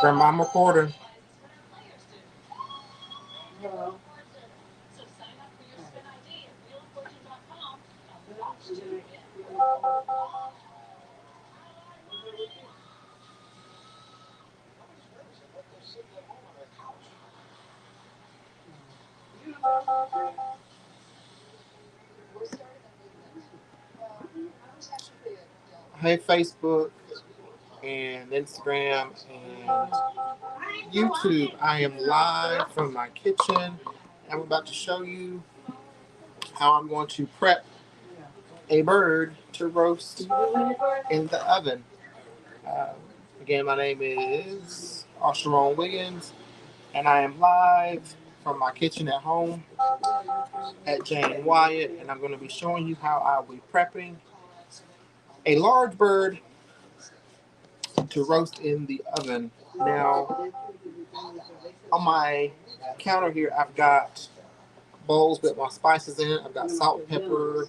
Grandma, I'm recording. Hey, Facebook and Instagram and YouTube. I am live from my kitchen. I'm about to show you how I'm going to prep a bird to roast in the oven. Uh, Again, my name is SHA'RON Wiggins, and I am live from my kitchen at home at Jane Wyatt, and I'm going to be showing you how I'll be prepping a large bird to roast in the oven. Now, on my counter here, I've got bowls with my spices in it. I've got salt, pepper,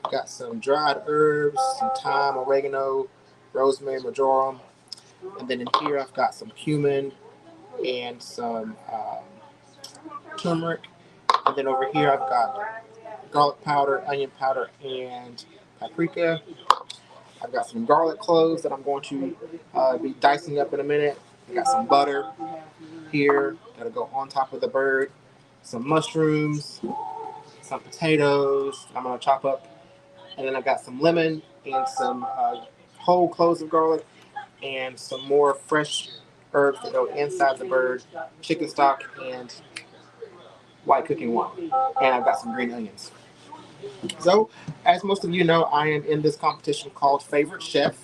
I've got some dried herbs, some thyme, oregano, rosemary, marjoram. And then in here, I've got some cumin and some turmeric. And then over here, I've got garlic powder, onion powder, and paprika. I've got some garlic cloves that I'm going to be dicing up in a minute. I've got some butter here that'll go on top of the bird. Some mushrooms, some potatoes I'm going to chop up. And then I've got some lemon and some whole cloves of garlic and some more fresh herbs that go inside the bird, chicken stock, and white cooking wine. And I've got some green onions. So, as most of you know, I am in this competition called Favorite Chef.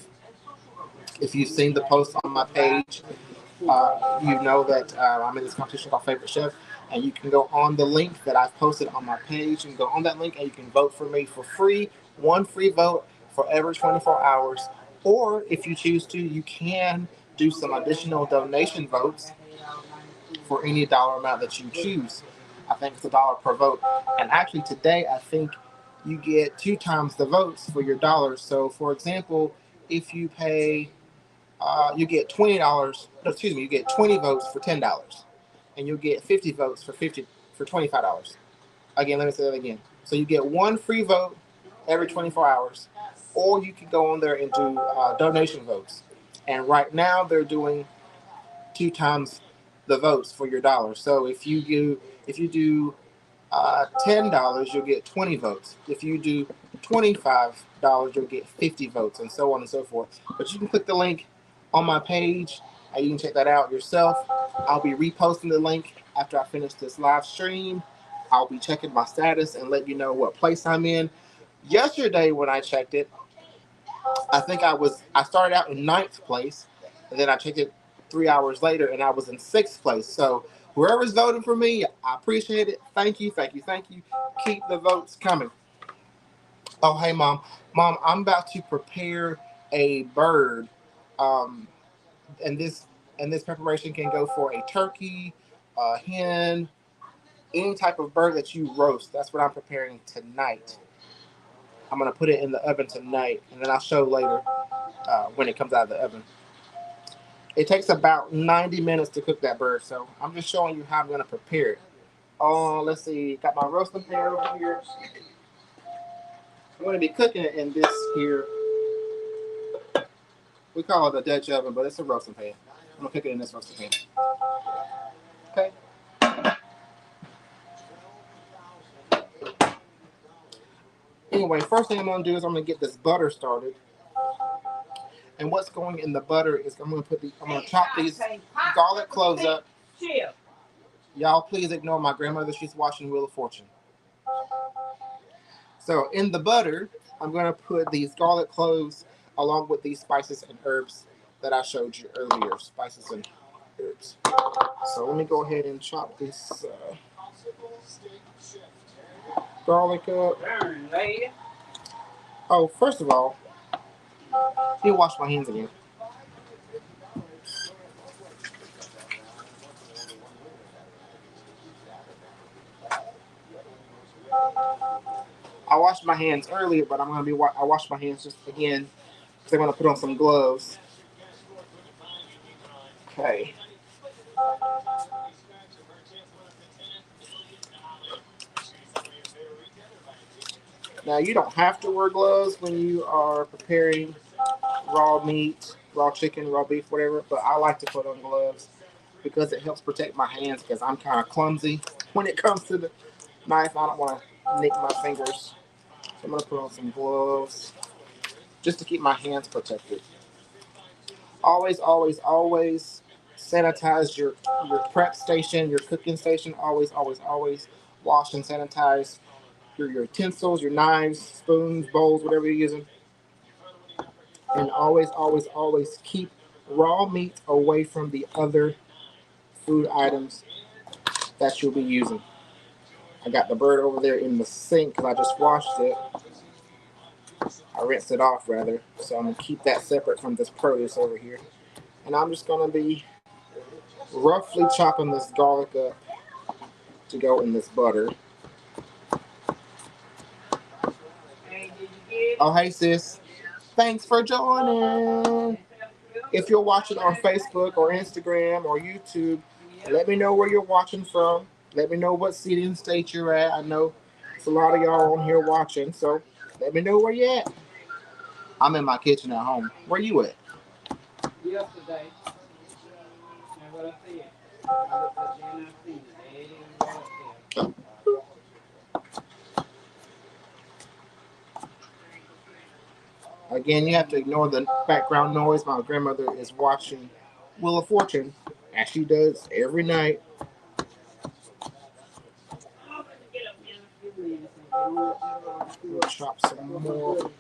If you've seen the post on my page, you know that I'm in this competition called Favorite Chef. And you can go on the link that I've posted on my page. You can go on that link and you can vote for me for free. One free vote for every 24 hours. Or if you choose to, you can do some additional donation votes for any dollar amount that you choose. I think it's $1 per vote. And actually today, I think you get 2 times the votes for your dollars. So for example, if you pay, you get $20, excuse me, you get 20 votes for $10. And you'll get 50 votes for $25. Again, let me say that again. So you get 1 free vote every 24 hours, or you can go on there and do donation votes. And right now they're doing 2 times the votes for your dollar. So if you do $10, you'll get 20 votes. If you do $25, you'll get 50 votes, and so on and so forth. But you can click the link on my page, and you can check that out yourself. I'll be reposting the link after I finish this live stream. I'll be checking my status and let you know what place I'm in. Yesterday, when I checked it, I think I started out in 9th place, and then I checked it 3 hours later, and I was in 6th place. So whoever's voting for me, I appreciate it. Thank you, thank you, thank you. Keep the votes coming. Oh, hey, Mom. Mom, I'm about to prepare a bird. Um, and this preparation can go for a turkey, a hen, any type of bird that you roast. That's what I'm preparing tonight. I'm gonna put it in the oven tonight, and then I'll show later when it comes out of the oven. It takes about 90 minutes to cook that bird, so I'm just showing you how I'm gonna prepare it. Oh, let's see. Got my roasting pan over here. I'm gonna be cooking it in this here. We call it a Dutch oven, but it's a roasting pan. I'm gonna cook it in this roasting pan. Okay. Anyway, first thing I'm gonna do is I'm gonna get this butter started. And what's going in the butter is I'm gonna chop these garlic cloves up. Y'all please ignore my grandmother, she's watching Wheel of Fortune. So in the butter, I'm gonna put these garlic cloves along with these spices and herbs that I showed you earlier, spices and herbs. So let me go ahead and chop this garlic up. Oh, first of all, let me wash my hands again. I washed my hands earlier, but I washed my hands just again because I'm gonna put on some gloves. Okay. Now you don't have to wear gloves when you are preparing raw meat, raw chicken, raw beef, whatever. But I like to put on gloves because it helps protect my hands because I'm kind of clumsy when it comes to the knife. I don't want to nick my fingers. So I'm gonna put on some gloves just to keep my hands protected. Always, always, always sanitize your prep station, your cooking station. Always, always, always wash and sanitize your utensils, your knives, spoons, bowls, whatever you're using. And always, always, always keep raw meat away from the other food items that you'll be using. I got the bird over there in the sink because I just washed it. I rinsed it off rather. So I'm going to keep that separate from this produce over here. And I'm just going to be roughly chopping this garlic up to go in this butter. Oh, hey, sis. Thanks for joining. If you're watching on Facebook or Instagram or YouTube, let me know where you're watching from. Let me know what city and state you're at. I know it's a lot of y'all on here watching, so let me know where you're at. I'm in my kitchen at home. Where you at? Yesterday. That's what I said. I looked at you and I seen it. Right up there. Again, you have to ignore the background noise. My grandmother is watching Wheel of Fortune, as she does every night. We'll chop some more.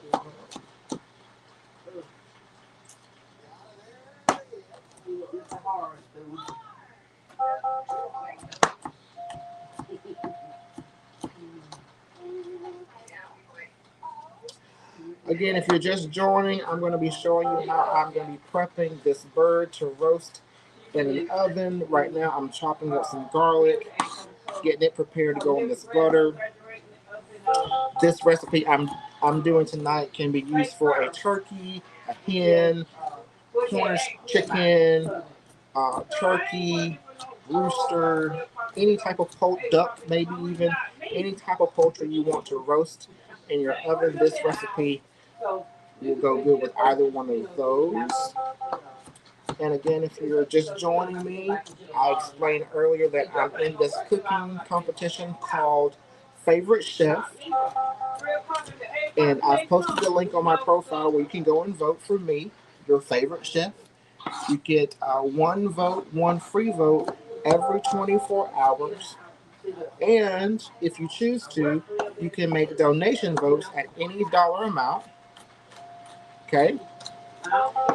Again, if you're just joining, I'm going to be showing you how I'm going to be prepping this bird to roast in an oven. Right now, I'm chopping up some garlic, getting it prepared to go in this butter. This recipe I'm doing tonight can be used for a turkey, a hen, Cornish chicken, turkey, rooster, any type of duck, maybe even any type of poultry you want to roast in your oven. This recipe will go good with either one of those. And again, if you're just joining me, I explained earlier that I'm in this cooking competition called Favorite Chef. And I've posted the link on my profile where you can go and vote for me, your favorite chef. You get one vote, one free vote every 24 hours. And if you choose to, you can make donation votes at any dollar amount. Okay?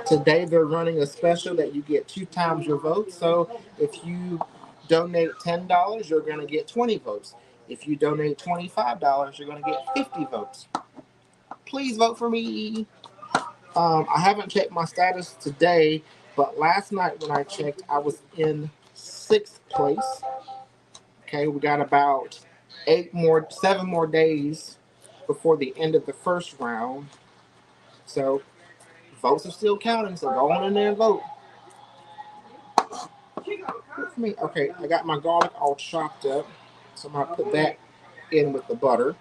Today they're running a special that you get 2 times your vote. So if you donate $10, you're going to get 20 votes. If you donate $25, you're going to get 50 votes. Please vote for me. I haven't checked my status today, but last night when I checked, I was in 6th place. Okay, we got about 7 more days before the end of the first round. So votes are still counting, so go on in there and vote. For me, okay, I got my garlic all chopped up, so I'm gonna put that in with the butter.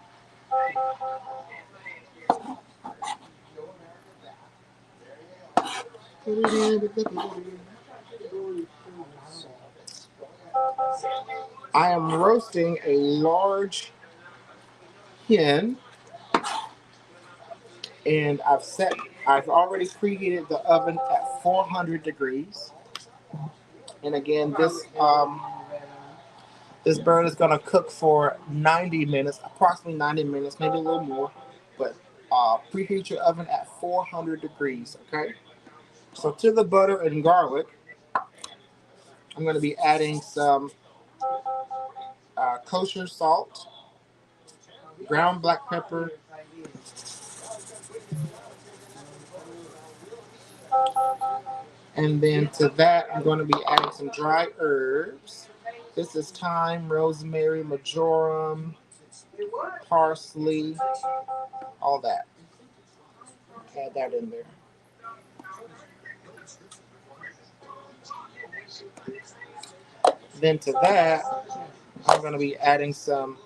I am roasting a large hen, and I've already preheated the oven at 400 degrees. And again, this bird is gonna cook for 90 minutes, approximately 90 minutes, maybe a little more. But preheat your oven at 400 degrees, okay? So to the butter and garlic, I'm going to be adding some kosher salt, ground black pepper, and then to that I'm going to be adding some dried herbs. This is thyme, rosemary, marjoram, parsley, all that. Add that in there. Then to that, I'm going to be adding some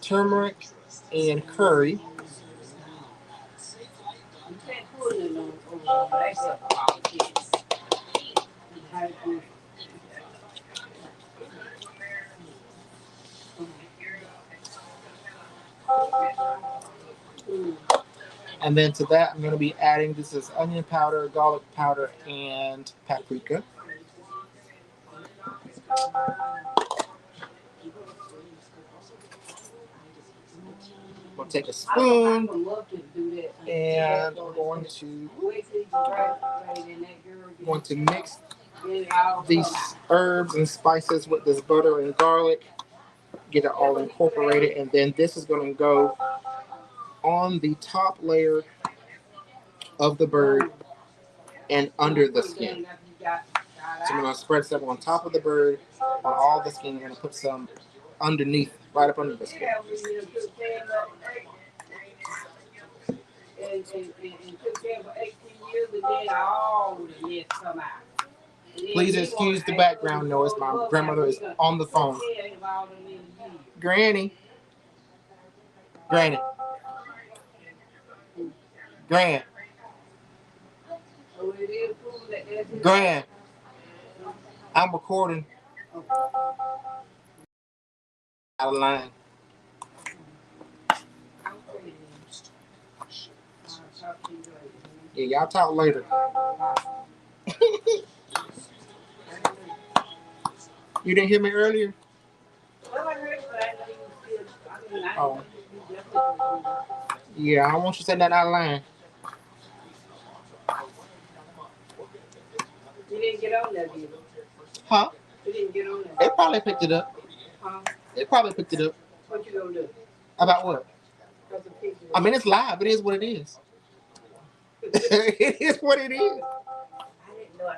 turmeric and curry. And then to that, I'm going to be adding, this is onion powder, garlic powder, and paprika. I'm going to take a spoon and I'm going to mix these herbs and spices with this butter and garlic, get it all incorporated, and then this is going to go on the top layer of the bird and under the skin. So I'm going to spread some on top of the bird, on all the skin. I'm going to put some underneath, right up under the skin. Please excuse the background noise. My grandmother is on the phone. Granny. Granny. Gran. Gran. I'm recording. Out of line. Yeah, y'all talk later. You didn't hear me earlier? Oh. Yeah, I want you to say that out of line. You didn't get on that, did you? Huh? You didn't get on that. They probably picked it up. Huh? They probably picked it up. What you gonna do? About what? I mean, it's live. It is what it is. It is what it is. I didn't know.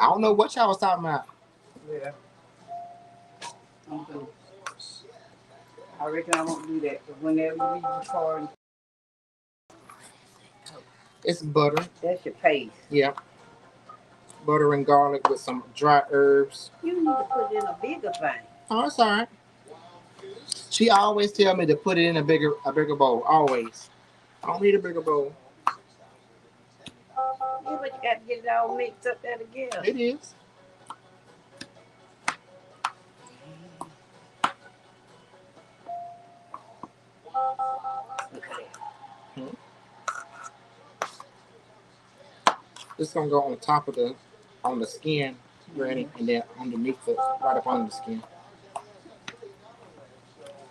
I don't know what y'all was talking about. Yeah. Okay. I reckon I won't do that. But whenever we record, It's butter. that's your paste. Yeah. Butter and garlic with some dry herbs. You need to put it in a bigger thing. Oh, it's all right. She always tell me to put it in a bigger bowl. Always. I don't need a bigger bowl. Yeah, but you got to get it all mixed up there together. It is. This is gonna go on top of on the skin, Granny, and then underneath it, right up under the skin.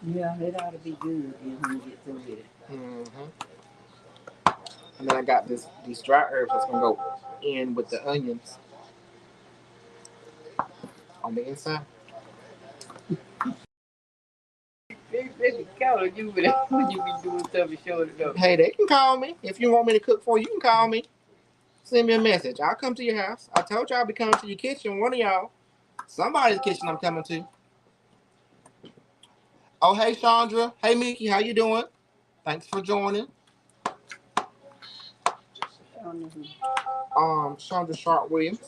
Yeah, it ought to be good when you get through with it. And then I got these dry herbs that's gonna go in with the onions on the inside. They count on you when you be doing stuff and showing it up. Hey, they can call me if you want me to cook for you. You can call me. Send me a message. I'll come to your house. I told y'all I'll be coming to your kitchen. One of y'all. Somebody's kitchen I'm coming to. Oh, hey, Chandra. Hey, Mickey. How you doing? Thanks for joining. Chandra Sharp Williams.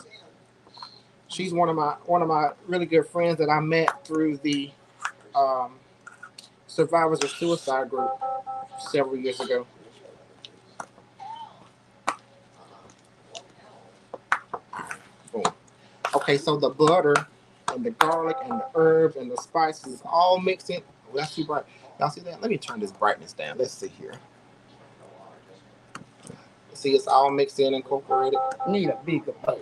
She's one of my really good friends that I met through the Survivors of Suicide group several years ago. Boom. Okay, so the butter and the garlic and the herbs and the spices all mixed in. Oh, that's too bright. Y'all see that? Let me turn this brightness down. Let's see here. See, it's all mixed in, incorporated. Need a bigger bowl.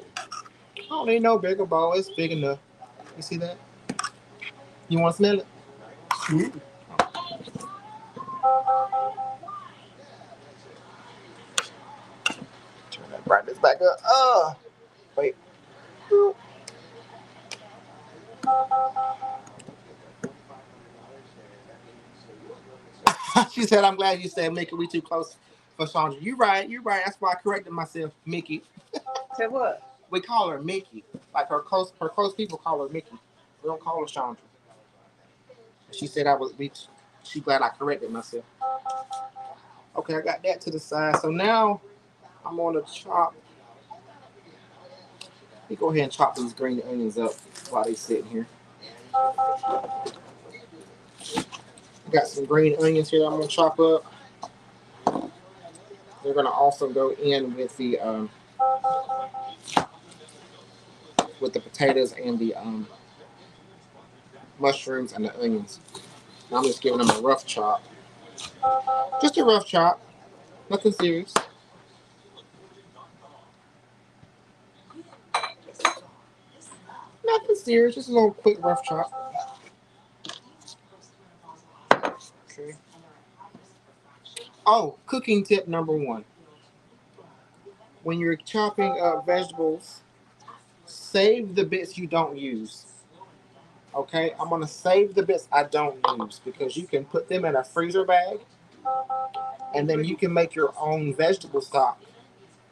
I don't need no bigger bowl. It's big enough. You see that? You want to smell it? Mm-hmm. Right this back up. Wait. She said, I'm glad you said, Mickey, we too close for Sandra. You right. That's why I corrected myself, Mickey. Say what? We call her Mickey. Like her close people call her Mickey. We don't call her Chandra. She said she glad I corrected myself. Okay, I got that to the side. So now I'm gonna chop. Let me go ahead and chop these green onions up while they sitting here. I got some green onions here that I'm gonna chop up. They're gonna also go in with the potatoes and the mushrooms and the onions. Now I'm just giving them a rough chop. Just a rough chop. Nothing serious. Nothing serious. Just a little quick rough chop. Okay. Oh, cooking tip number 1. When you're chopping up vegetables, save the bits you don't use. Okay, I'm gonna save the bits I don't use because you can put them in a freezer bag and then you can make your own vegetable stock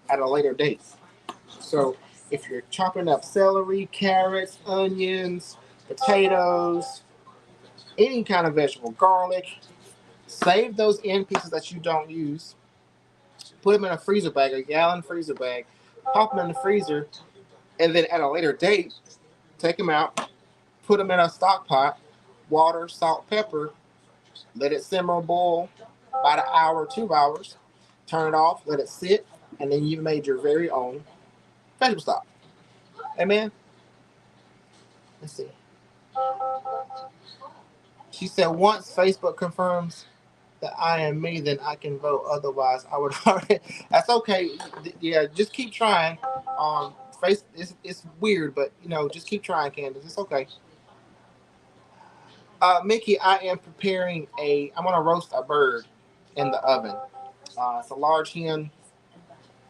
at a later date. So if you're chopping up celery, carrots, onions, potatoes, any kind of vegetable, garlic, save those end pieces that you don't use, put them in a freezer bag, a gallon freezer bag, pop them in the freezer, and then at a later date, take them out, put them in a stock pot, water, salt, pepper, let it simmer or boil about an hour, 2 hours, turn it off, let it sit, and then you've made your very own vegetable stock. Amen? Let's see. She said, once Facebook confirms that I am me, then I can vote. Otherwise, I would already. That's okay. Yeah, just keep trying. Face it's weird, but just keep trying, Candace. It's okay. Mickey, I am preparing I'm gonna roast a bird in the oven. It's a large hen.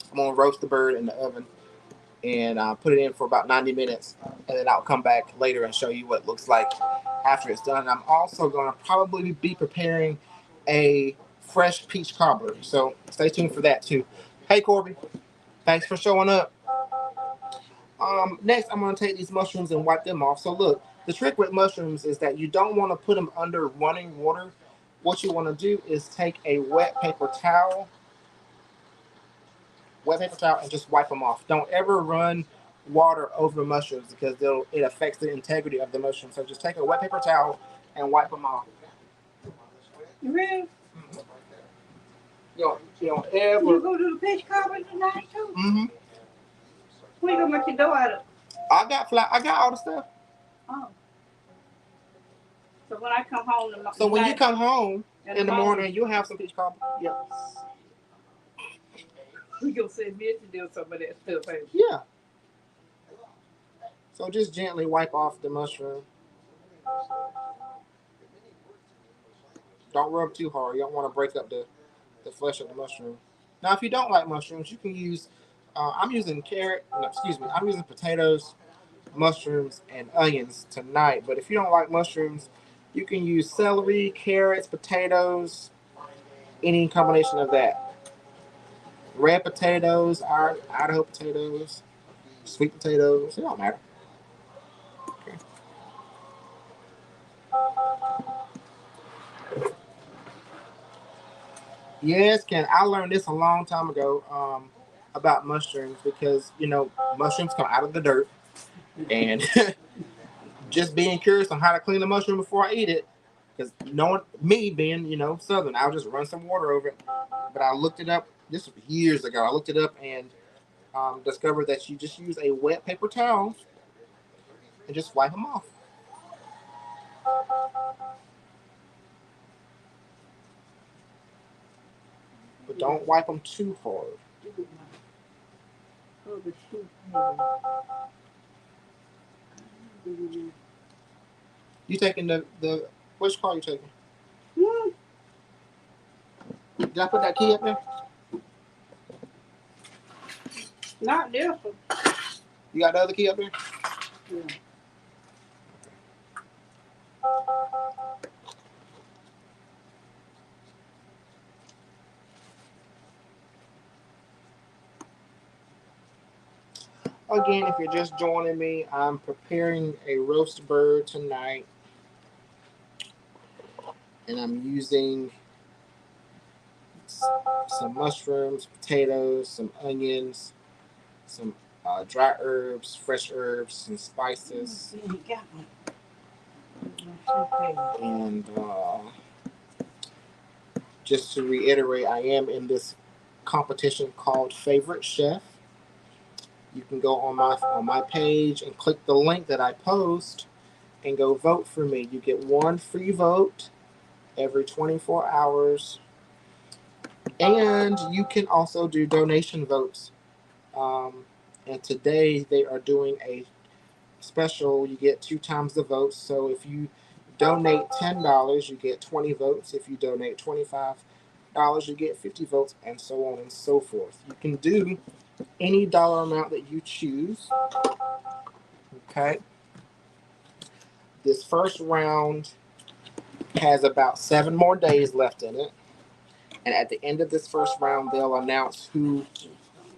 I'm gonna roast the bird in the oven and put it in for about 90 minutes, and then I'll come back later and show you what it looks like after it's done. I'm also gonna probably be preparing a fresh peach cobbler, so stay tuned for that too. Hey Corby, thanks for showing up. Next, I'm gonna take these mushrooms and wipe them off. So look, the trick with mushrooms is that you don't want to put them under running water. What you want to do is take a wet paper towel, and just wipe them off. Don't ever run water over the mushrooms because it affects the integrity of the mushroom. So just take a wet paper towel and wipe them off. Really? Mm-hmm. You don't ever. You go to the fish carpet tonight too? Mm-hmm. Where you gonna make your dough out of? I got all the stuff. Oh. So when I come home So when you come home in the morning, you'll have some peach cobbler. Yep. We gonna send me to do some of that stuff, baby. Yeah. So just gently wipe off the mushroom. Don't rub too hard. You don't want to break up the flesh of the mushroom. Now, if you don't like mushrooms, you can use. I'm using I'm using potatoes, mushrooms, and onions tonight. But if you don't like mushrooms, you can use celery, carrots, potatoes, any combination of that. Red potatoes, Idaho potatoes, sweet potatoes. It don't matter. Okay. Yes, Ken. I learned this a long time ago about mushrooms because mushrooms come out of the dirt, and just being curious on how to clean the mushroom before I eat it, because knowing me being Southern, I'll just run some water over it. But I looked it up. This was years ago. I looked it up and discovered that you just use a wet paper towel and just wipe them off. But don't wipe them too hard. You taking the which car you taking? Did I put that key up there? Not different. You got the other key up there? Yeah. Again, if you're just joining me, I'm preparing a roast bird tonight, and I'm using some mushrooms, potatoes, some onions, some dry herbs, fresh herbs, some spices, Yeah, he got one. and just to reiterate, I am in this competition called Favorite Chef. You can go on my page and click the link that I post and go vote for me. You get one free vote every 24 hours, and you can also do donation votes. And today they are doing a special. You get 2 times the votes. So if you donate $10, you get 20 votes. If you donate $25, you get 50 votes, and so on and so forth. You can do any dollar amount that you choose. Okay. This first round has about 7 more days left in it. And at the end of this first round, they'll announce who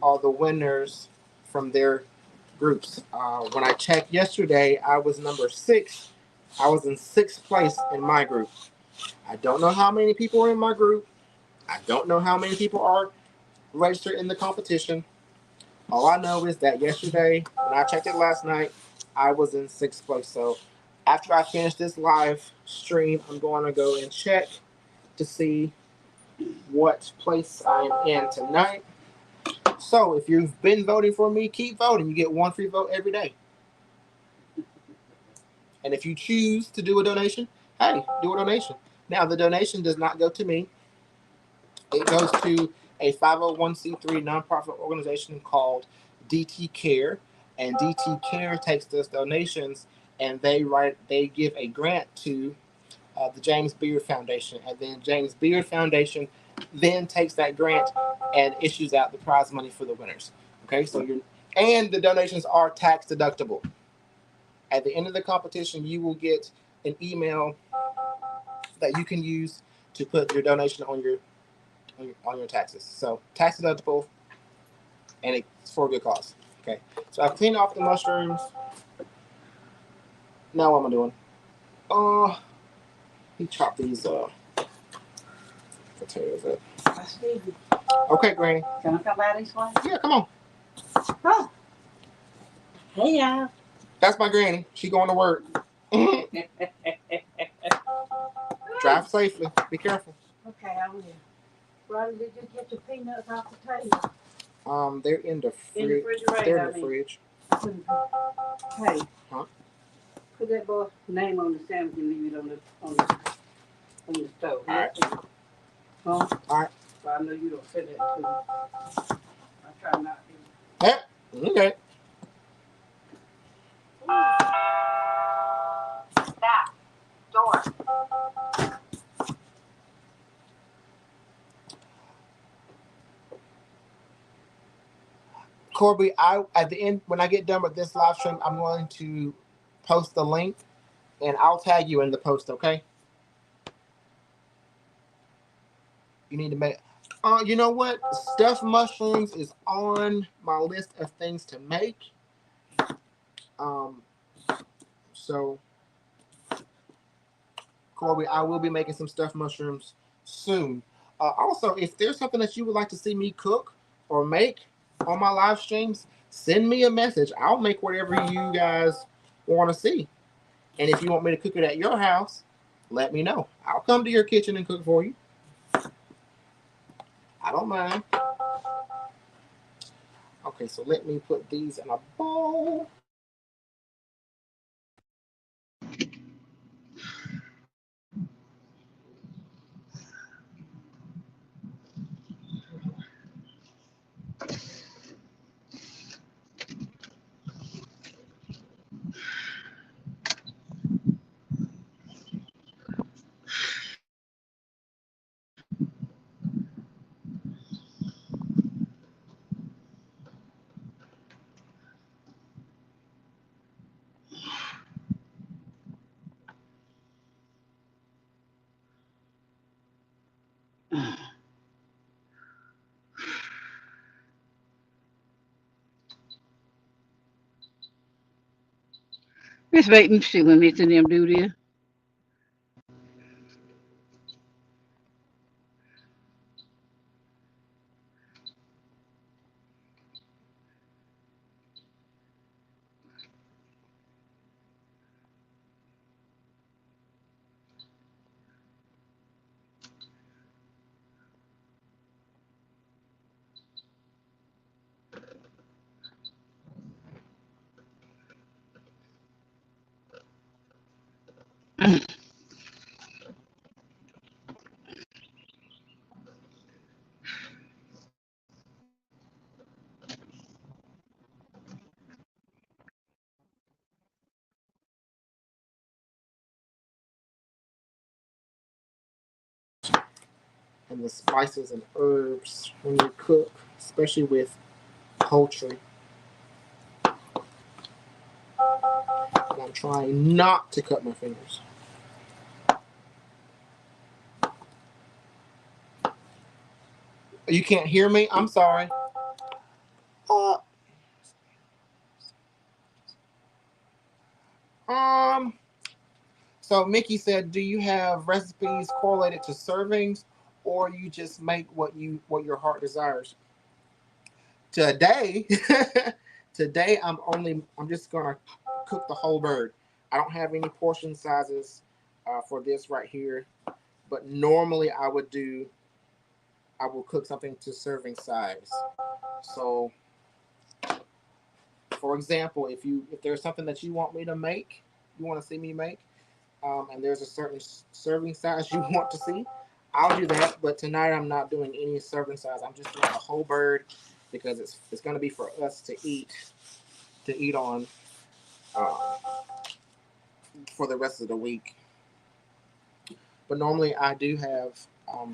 are the winners from their groups. When I checked yesterday, I was number 6. I was in 6th place in my group. I don't know how many people are in my group. I don't know how many people are registered in the competition. All I know is that yesterday, when I checked it last night, I was in 6th place. So after I finish this live stream, I'm going to go and check to see what place I am in tonight. So if you've been voting for me, keep voting. You get one free vote every day. And if you choose to do a donation, hey, do a donation. Now, the donation does not go to me. It goes to a 501c3 nonprofit organization called DT Care. And DT Care takes those donations and they give a grant to the James Beard Foundation. And then James Beard Foundation then takes that grant and issues out the prize money for the winners. Okay, so and the donations are tax deductible. At the end of the competition, you will get an email that you can use to put your donation on your taxes. So tax deductible, and it's for a good cause. Okay, so I've cleaned off the mushrooms. Now what am I doing? He chopped these potatoes up. Okay, Granny. Can I come by this way? Yeah, come on. Oh. Hey, y'all. That's my granny. She going to work. Drive safely. Be careful. Okay, I will. Ronnie, did you get your peanuts off the table? They're in the fridge. In the refrigerator, They're in the fridge. Hey. Huh? Put that boy's name on the sandwich and leave it on the stove. All right. Huh? All right. Well, I know you don't say that to me. I try not to. Yep. Okay. Back door. Corby, at the end when I get done with this live stream, I'm going to post the link, and I'll tag you in the post. Okay? You need to make. You know what? Stuffed mushrooms is on my list of things to make. So Corby, I will be making some stuffed mushrooms soon. Also, if there's something that you would like to see me cook or make on my live streams, send me a message. I'll make whatever you guys want to see. And if you want me to cook it at your house, let me know. I'll come to your kitchen and cook for you. I don't mind. Okay, so let me put these in a bowl. Let's wait and see when Miss and them do this. And the spices and herbs when you cook, especially with poultry. And I'm trying not to cut my fingers. You can't hear me? I'm sorry. Uh, um. So Mickey said, "Do you have recipes correlated to servings, or you just make what your heart desires?" Today, today I'm just gonna cook the whole bird. I don't have any portion sizes for this right here, but normally I will cook something to serving size. So, for example, if there's something that you want me to make, you want to see me make, and there's a certain serving size you want to see, I'll do that. But tonight I'm not doing any serving size. I'm just doing the whole bird because it's going to be for us to eat on uh, for the rest of the week. But normally I do have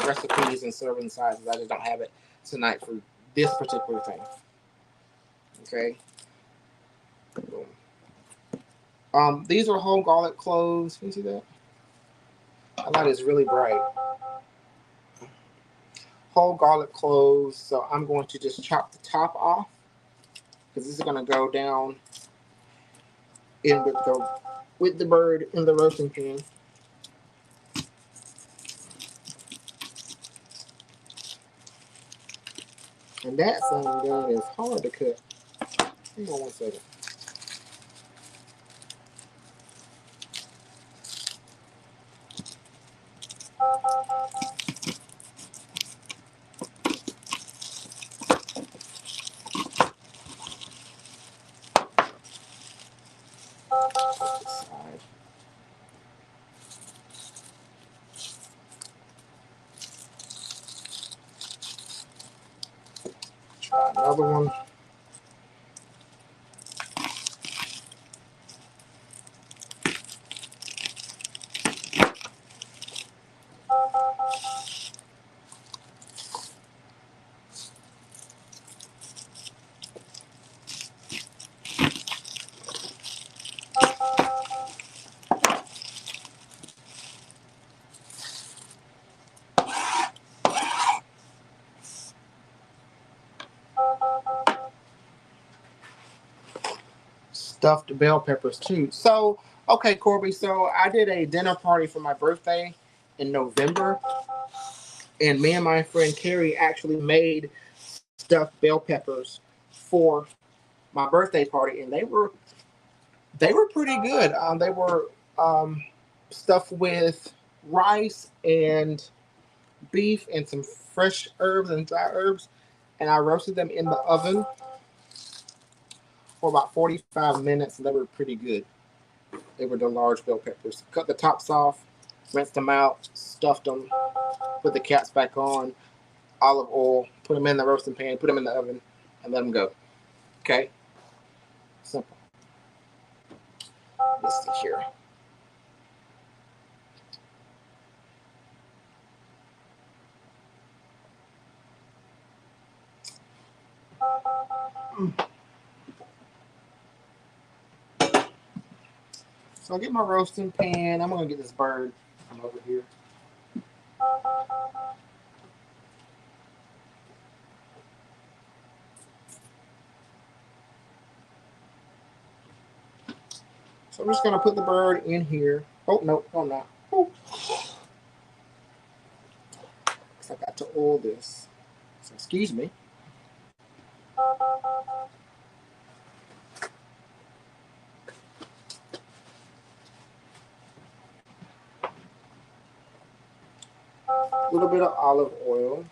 recipes and serving sizes. I just don't have it tonight for this particular thing. Okay. Boom. These are whole garlic cloves. Can you see that? The light is really bright. Whole garlic cloves. So I'm going to just chop the top off because this is going to go down in with the bird in the roasting pan. And that thing done is hard to cut. Hang on one second. Side. Try another one. Stuffed bell peppers too. So, okay, Corby. So I did a dinner party for my birthday in November, and me and my friend Carrie actually made stuffed bell peppers for my birthday party, and they were pretty good. They were stuffed with rice and beef and some fresh herbs and dry herbs, and I roasted them in the oven for about 45 minutes, and they were pretty good. They were the large bell peppers. Cut the tops off, rinsed them out, stuffed them, put the caps back on, olive oil, put them in the roasting pan, put them in the oven, and let them go. Okay? Simple. Let's see here. So I get my roasting pan. I'm going to get this bird from over here. So I'm just gonna put the bird in here. Oh no, no, I'm not. Oh. Cause I got to oil this. So excuse me. A little bit of olive oil.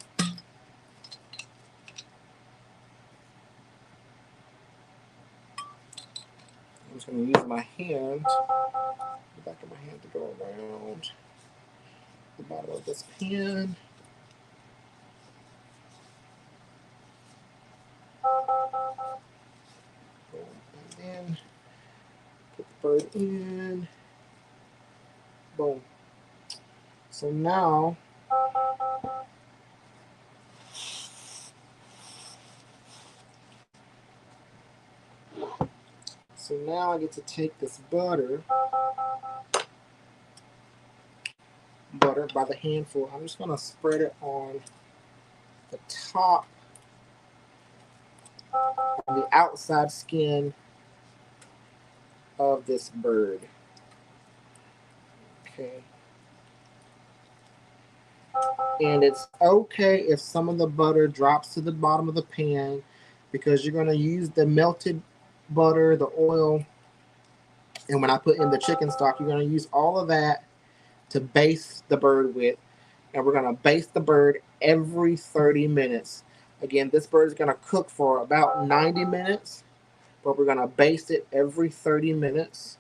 I'm just going to use my hand, the back of my hand, to go around the bottom of this pan. Boom. And then put the bird in. Boom. So now, I get to take this butter by the handful. I'm just going to spread it on the top, on the outside skin of this bird. Okay. And it's okay if some of the butter drops to the bottom of the pan because you're going to use the melted butter, the oil, and when I put in the chicken stock, you're going to use all of that to baste the bird with. And we're going to baste the bird every 30 minutes. Again, this bird is going to cook for about 90 minutes, but we're going to baste it every 30 minutes.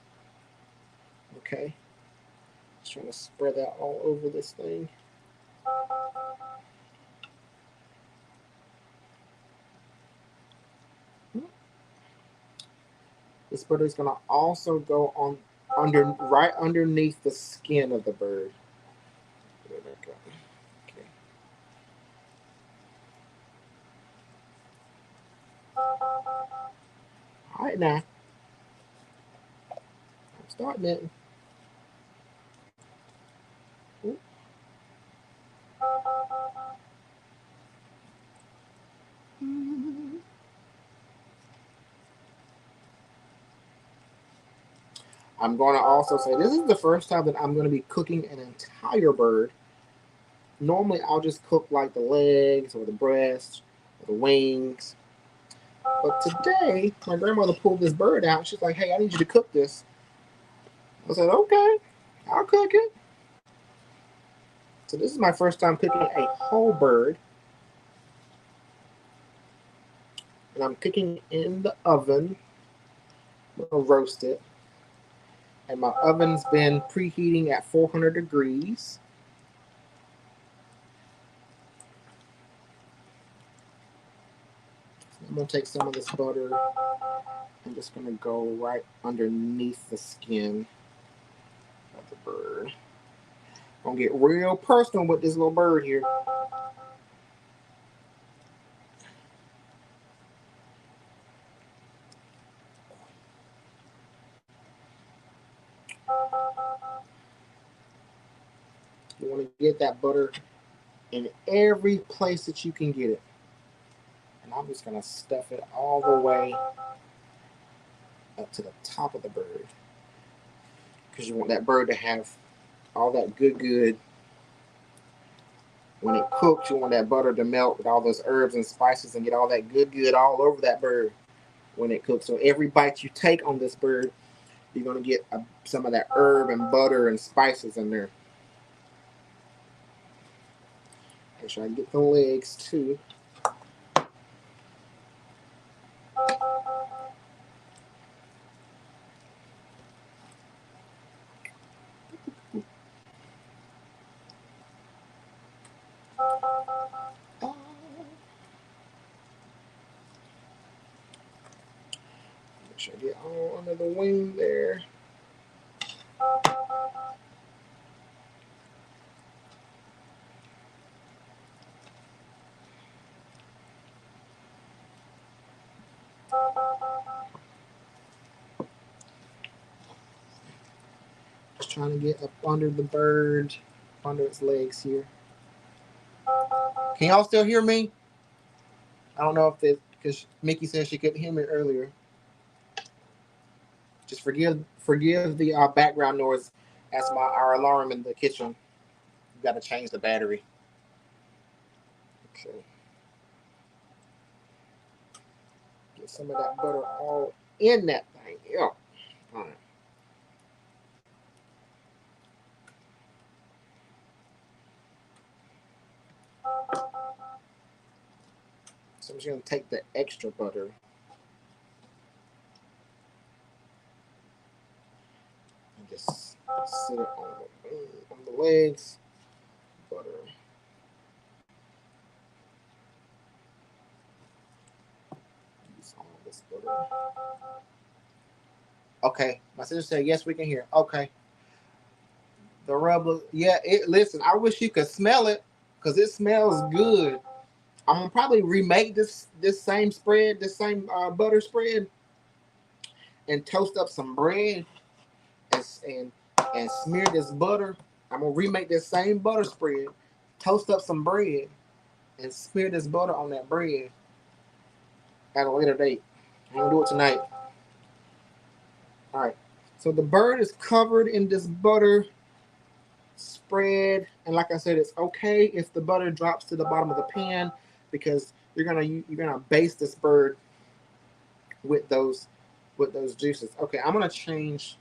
Okay. Just trying to spread that all over this thing. This butter is going to also go on right underneath the skin of the bird. There we go. Okay. All right, now. I'm starting it. Ooh. I'm going to also say this is the first time that I'm going to be cooking an entire bird. Normally, I'll just cook like the legs or the breast or the wings. But today, my grandmother pulled this bird out. She's like, hey, I need you to cook this. I said, okay, I'll cook it. So this is my first time cooking a whole bird. And I'm cooking in the oven. I'm going to roast it. And my oven's been preheating at 400 degrees. I'm going to take some of this butter. I'm just going to go right underneath the skin of the bird. I'm going to get real personal with this little bird here. You want to get that butter in every place that you can get it. And I'm just going to stuff it all the way up to the top of the bird. Because you want that bird to have all that good. When it cooks, you want that butter to melt with all those herbs and spices and get all that good all over that bird when it cooks. So every bite you take on this bird, you're going to get some of that herb and butter and spices in there. Make sure I get the legs too. Make sure I get all under the wing there. Just trying to get up under the bird, under its legs here. Can y'all still hear me? I don't know if this, because Mickey said she couldn't hear me earlier. Just forgive the background noise as our alarm in the kitchen. We got to change the battery. Okay. Get some of that butter all in that thing. Yeah. All right. So I'm just gonna take the extra butter and just sit it on the legs. Butter. Use all this butter. Okay, my sister said yes, we can hear. Okay, the rub. Yeah, it. Listen, I wish you could smell it because it smells good. I'm gonna probably remake this same spread, this same butter spread, and toast up some bread and and smear this butter. I'm gonna remake this same butter spread, toast up some bread, and smear this butter on that bread at a later date. I'm gonna do it tonight. All right. So the bird is covered in this butter spread, and like I said, it's okay if the butter drops to the bottom of the pan because you're gonna baste this bird with those juices. Okay, I'm gonna change.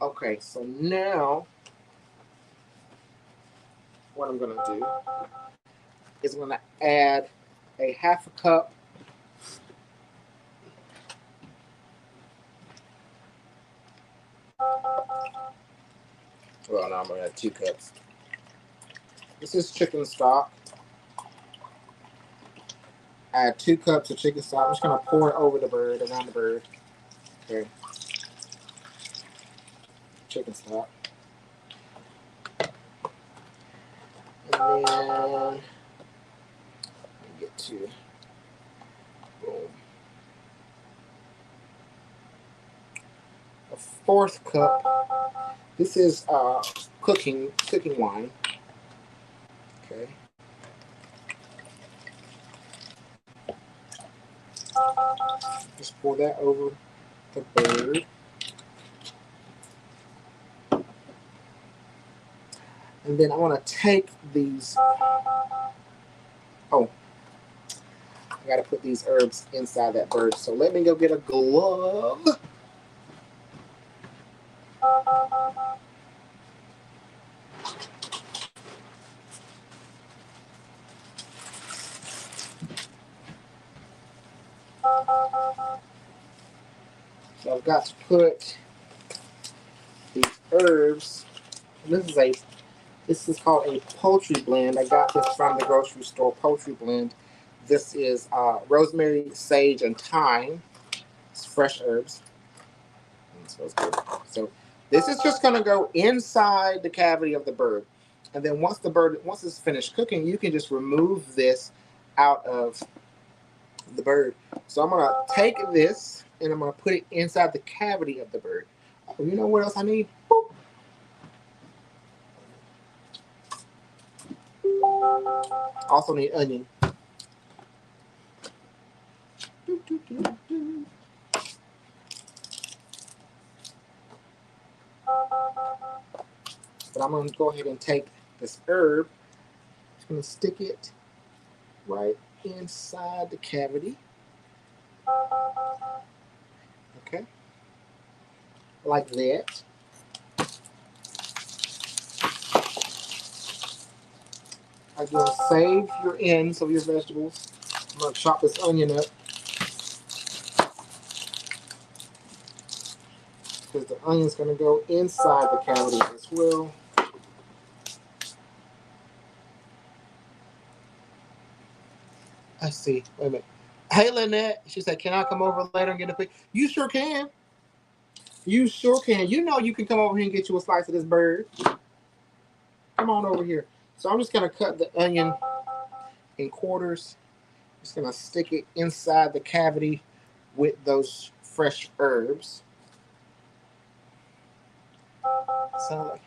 Okay, so now what I'm gonna do is I'm gonna add a half a cup well no, I'm gonna add 2 cups. This is chicken stock. Add 2 cups of chicken stock. I'm just gonna pour it over the bird, around the bird. Okay. Chicken stock. And then get to boom. A 4th cup. This is cooking wine. Okay. Just pour that over the bird. And then I want to take these. Oh, I got to put these herbs inside that bird. So let me go get a glove. So I've got to put these herbs. This is called a poultry blend. I got this from the grocery store. Poultry blend. This is rosemary, sage, and thyme. It's fresh herbs. It smells good. So this is just going to go inside the cavity of the bird, and then once it's finished cooking, you can just remove this out of the bird. So I'm going to take this and I'm going to put it inside the cavity of the bird. Oh, you know what else I need? Boop. Also need onion. But I'm going to go ahead and take this herb. I'm just going to stick it right inside the cavity. Okay. Like that. Again, save your ends of your vegetables. I'm going to chop this onion up because the onion's going to go inside the cavity as well. Let's see. Wait a minute. Hey, Lynette. She said, can I come over later and get a pic? You sure can. You sure can. You know you can come over here and get you a slice of this bird. Come on over here. So I'm just going to cut the onion in quarters. Just going to stick it inside the cavity with those fresh herbs. Sounds like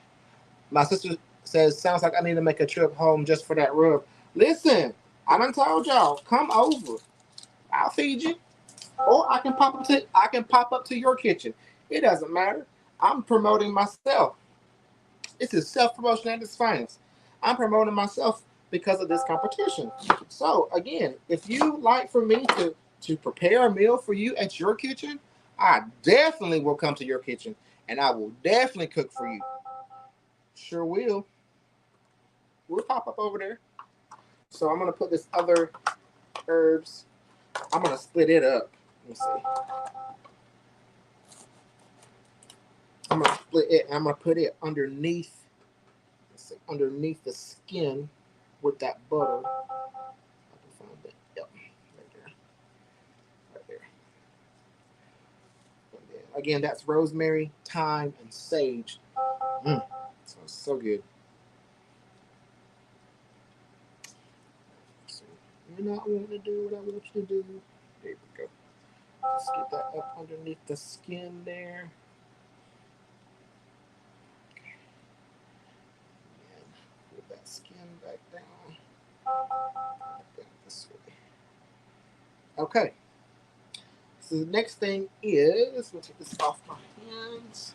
my sister says, sounds like I need to make a trip home just for that rub. Listen, I done told y'all, come over. I'll feed you. Or I can pop up to your kitchen. It doesn't matter. I'm promoting myself. This is self-promotion at its finest. I'm promoting myself because of this competition. So again, if you like for me to prepare a meal for you at your kitchen, I definitely will come to your kitchen and I will definitely cook for you. Sure will. We'll pop up over there. So I'm gonna put this other herbs. I'm gonna split it up. Let me see. I'm gonna split it and I'm gonna put it underneath. Let's see, underneath the skin with that butter. I can find it. Yep, right there. Right there. And then, again, that's rosemary, thyme, and sage. Smells so good. So you're not wanting to do what I want you to do. There we go. Just get that up underneath the skin there. And put that skin back down. Down this way. Okay. So the next thing is, we'll take this off my hands.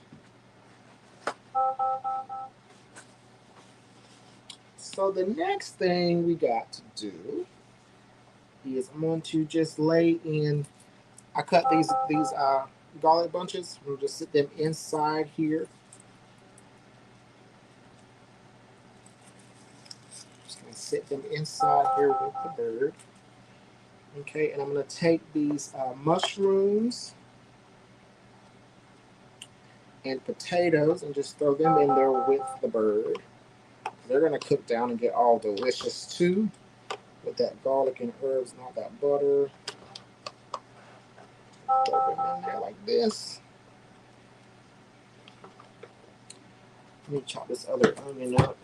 So the next thing we got to do is I'm going to just lay in. I cut these garlic bunches. We'll just sit them inside here. Just gonna sit them inside here with the bird. Okay, and I'm gonna take these mushrooms and potatoes and just throw them in there with the bird. They're gonna cook down and get all delicious too, with that garlic and herbs and all that butter. Throw them in there like this. Let me chop this other onion up.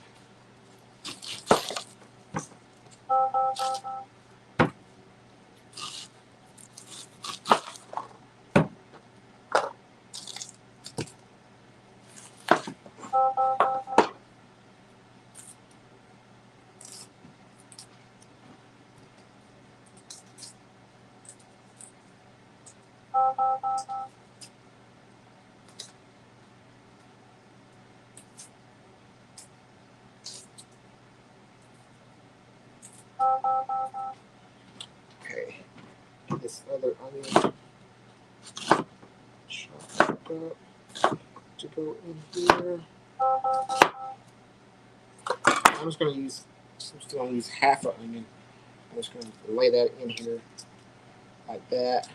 Okay, this other onion chopped up to go in here. I'm just gonna use half an onion. I'm just gonna lay that in here like that.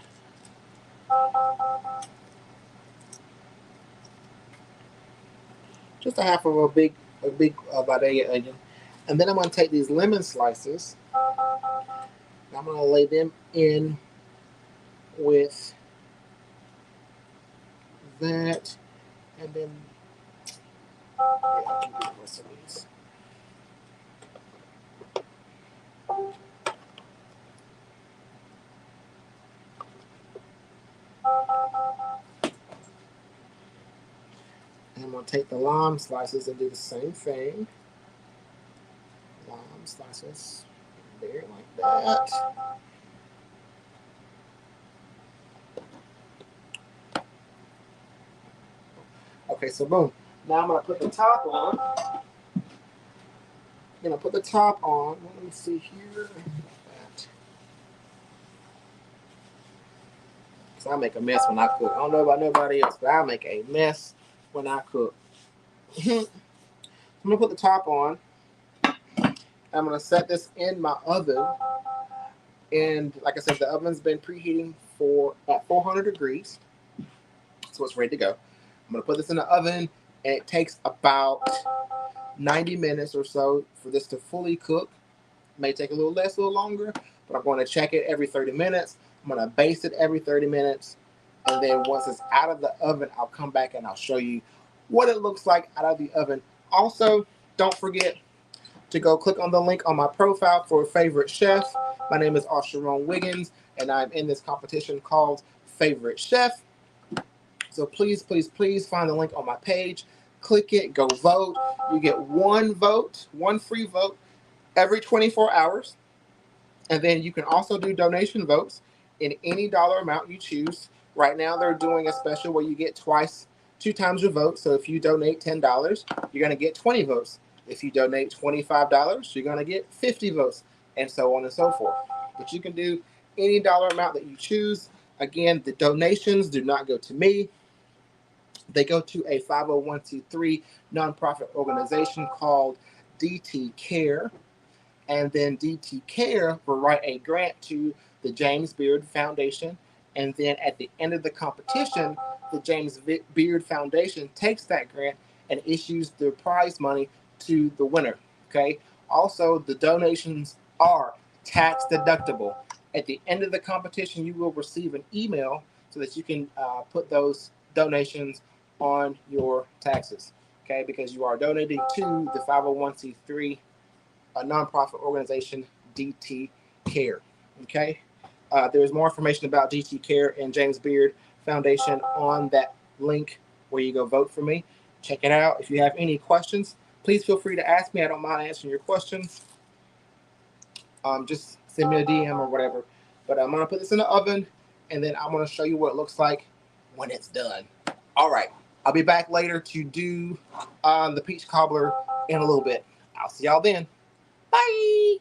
Just a half of a big Vidalia onion, and then I'm gonna take these lemon slices. And I'm gonna lay them in with that, and then I'll keep the rest of these. And I'm gonna take the lime slices and do the same thing. Lime slices there like that. Okay, so boom. Now I'm gonna put the top on. I'm gonna put the top on. Let me see here. Cause I make a mess when I cook. I don't know about nobody else, but I make a mess when I cook. I'm gonna put the top on. I'm gonna set this in my oven. And like I said, the oven's been preheating at 400 degrees. So it's ready to go. I'm gonna put this in the oven, and it takes about 90 minutes or so for this to fully cook. It may take a little less, a little longer, but I'm going to check it every 30 minutes. I'm going to baste it every 30 minutes. And then once it's out of the oven, I'll come back and I'll show you what it looks like out of the oven. Also, don't forget to go click on the link on my profile for a favorite chef. My name is SHA'RON Wiggins, and I'm in this competition called favorite chef. So please, please, please find the link on my page. Click it, go vote. You get one vote, one free vote every 24 hours. And then you can also do donation votes in any dollar amount you choose. Right now, they're doing a special where you get two times your vote. So if you donate $10, you're going to get 20 votes. If you donate $25, you're going to get 50 votes, and so on and so forth. But you can do any dollar amount that you choose. Again, the donations do not go to me. They go to a 501c3 nonprofit organization called DT Care. And then DT Care will write a grant to the James Beard Foundation. And then at the end of the competition, the James Beard Foundation takes that grant and issues the prize money to the winner. Okay. Also, the donations are tax deductible. At the end of the competition, you will receive an email so that you can put those donations on your taxes. Okay, because you are donating to the 501c3 a nonprofit organization, DT Care. Okay, there's more information about DT Care and James Beard Foundation on that link where you go vote for me. Check it out. If you have any questions, please feel free to ask me. I don't mind answering your questions. Just send me a DM or whatever. But I'm gonna put this in the oven, and then I'm gonna show you what it looks like when it's done. All right, I'll be back later to do the peach cobbler in a little bit. I'll see y'all then. Bye.